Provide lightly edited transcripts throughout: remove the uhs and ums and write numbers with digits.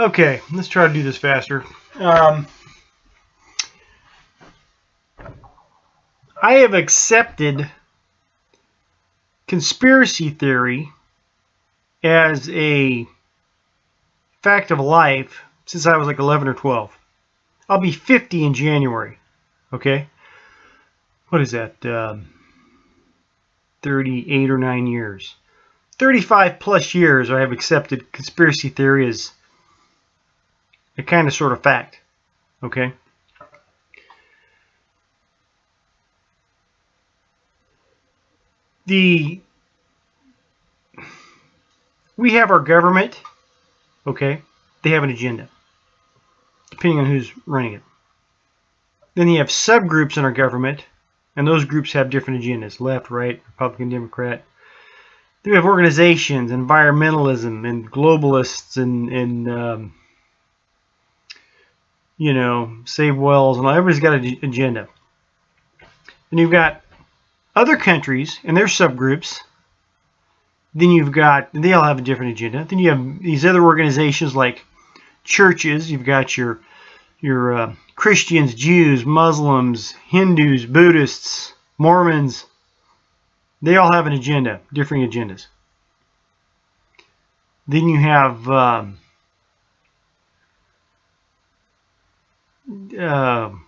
Okay, let's try to do this faster. I have accepted conspiracy theory as a fact of life since I was like 11 or 12. I'll be 50 in January. Okay? What is that? 38 or 9 years. 35 plus years I have accepted conspiracy theory as a kind of sort of fact. Okay? We have our government, okay? They have an agenda, depending on who's running it. Then you have subgroups in our government, and those groups have different agendas, left, right, Republican, Democrat. Then we have organizations, environmentalism, and globalists, and save whales, and everybody's got an agenda. Then you've got other countries and their subgroups. Then they all have a different agenda. Then you have these other organizations like churches. You've got your Christians, Jews, Muslims, Hindus, Buddhists, Mormons. They all have an agenda, different agendas. Then you have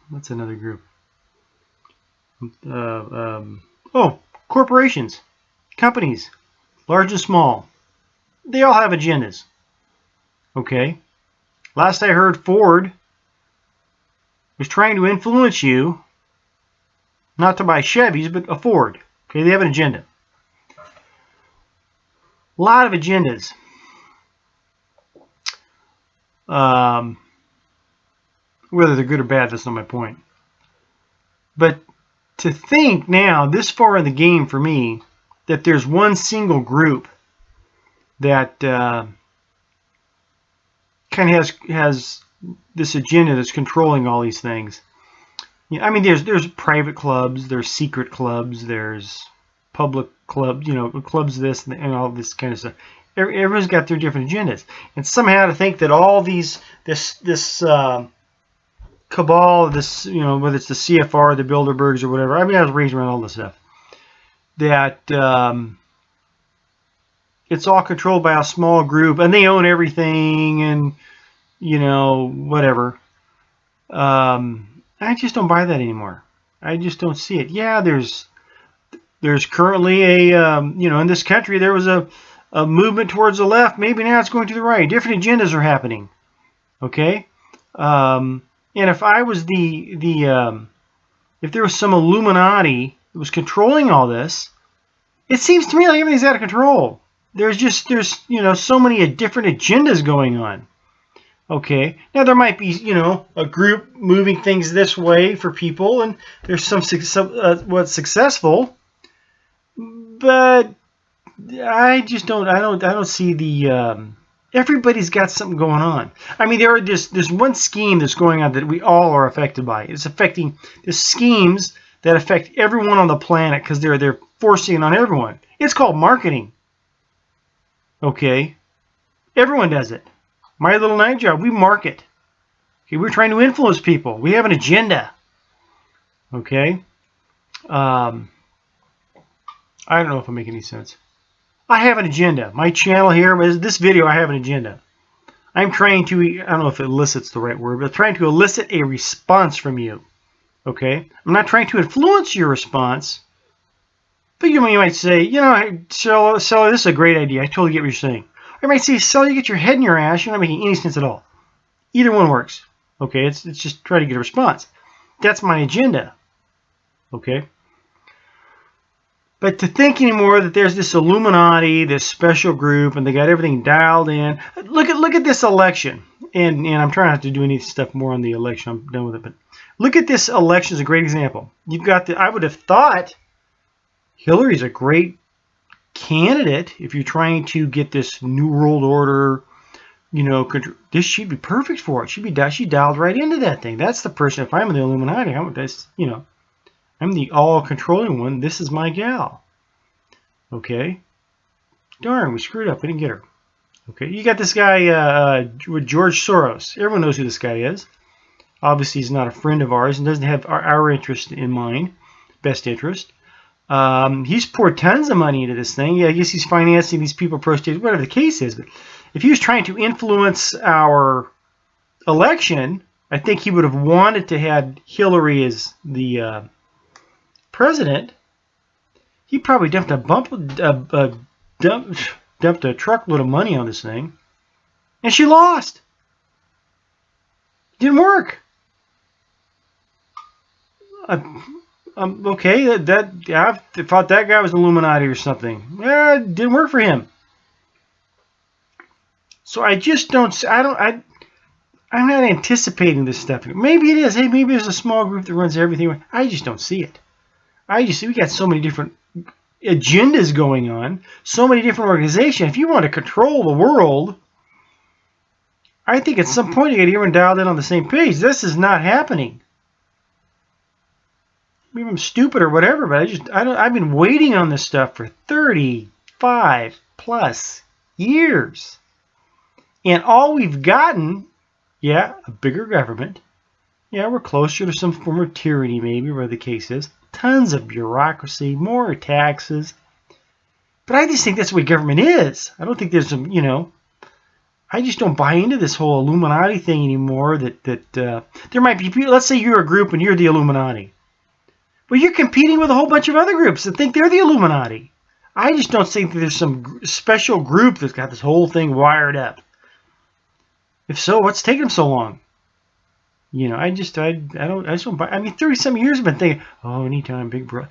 what's another group? Corporations, companies, large and small. They all have agendas. Okay. Last I heard, Ford was trying to influence you not to buy Chevys, but a Ford. Okay, they have an agenda. A lot of agendas. Whether they're good or bad, that's not my point. But to think now, this far in the game for me, that there's one single group that kind of has this agenda that's controlling all these things. I mean, there's private clubs, there's secret clubs, there's public clubs, clubs this and all this kind of stuff. Everyone's got their different agendas, and somehow to think that all this cabal, this whether it's the CFR, the Bilderbergs, or whatever. I mean, I was raised around all this stuff. That it's all controlled by a small group, and they own everything, and whatever. I just don't buy that anymore. I just don't see it. Yeah, there's currently a in this country there was a movement towards the left. Maybe now it's going to the right. Different agendas are happening. Okay, and if I was if there was some Illuminati that was controlling all this, it seems to me like everything's out of control. There's so many different agendas going on. Okay, now there might be a group moving things this way for people, and there's some what's successful, but I just don't. I don't see the. Everybody's got something going on. I mean, there's one scheme that's going on that we all are affected by. It's affecting the schemes that affect everyone on the planet because they're forcing it on everyone. It's called marketing. Okay, everyone does it. My little night job, we market. Okay, we're trying to influence people. We have an agenda. Okay, I don't know if I'm making any sense. I have an agenda. My channel here, this video, I have an agenda. I'm trying to, I don't know if elicit's the right word, but I'm trying to elicit a response from you. Okay? I'm not trying to influence your response, but you might say, Sully, this is a great idea. I totally get what you're saying. Or you might say, Sully, you get your head in your ass. You're not making any sense at all. Either one works. Okay? It's just try to get a response. That's my agenda. Okay? But to think anymore that there's this Illuminati, this special group, and they got everything dialed in. Look at this election. And I'm trying not to do any stuff more on the election. I'm done with it. But look at this election as a great example. You've got I would have thought Hillary's a great candidate if you're trying to get this New World Order, this she'd be perfect for it. She dialed right into that thing. That's the person. If I'm in the Illuminati, I'm the all-controlling one. This is my gal. Okay? Darn, we screwed up. We didn't get her. Okay, you got this guy with George Soros. Everyone knows who this guy is. Obviously, he's not a friend of ours and doesn't have our interest in mind, best interest. He's poured tons of money into this thing. Yeah, I guess he's financing these people pro-state, whatever the case is. But if he was trying to influence our election, I think he would have wanted to have Hillary as the president. He probably dumped a truckload of money on this thing, and she lost. Didn't work. Okay, I thought that guy was Illuminati or something. Yeah, it didn't work for him. So I just don't. I'm not anticipating this stuff. Maybe it is. Hey, maybe there's a small group that runs everything. I just don't see it. We got so many different agendas going on, so many different organizations. If you want to control the world, I think at some point you got everyone dialed in on the same page. This is not happening. Maybe I'm stupid or whatever, but I've been waiting on this stuff for 35 plus years. And all we've gotten, yeah, a bigger government. Yeah, we're closer to some form of tyranny, maybe, where the case is. Tons of bureaucracy, more taxes. But I just think that's the way government is. I don't think there's some, I just don't buy into this whole Illuminati thing anymore. That there might be people, let's say you're a group and you're the Illuminati. Well, you're competing with a whole bunch of other groups that think they're the Illuminati. I just don't think that there's some special group that's got this whole thing wired up. If so, what's taking them so long? I just don't buy. I mean, 30-some years I've been thinking, oh, anytime, big bro.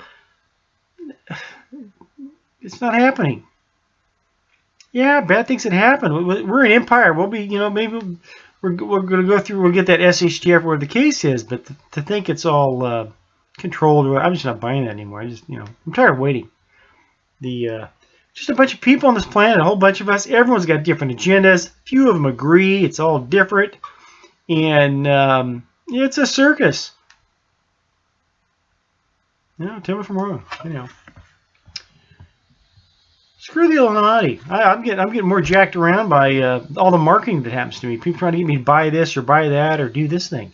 It's not happening. Yeah, bad things that happen. We're an empire. We'll be, maybe we're going to go through. We'll get that SHTF where the case is, but to think it's all controlled, I'm just not buying that anymore. I'm tired of waiting. Just a bunch of people on this planet, a whole bunch of us. Everyone's got different agendas. Few of them agree. It's all different. And it's a circus. Tell me if I'm wrong. Screw the Illuminati. I'm getting more jacked around by all the marketing that happens to me. People trying to get me to buy this or buy that or do this thing.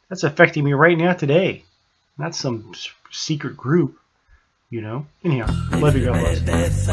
That's affecting me right now today. Not some secret group. Anyhow, love you, God bless.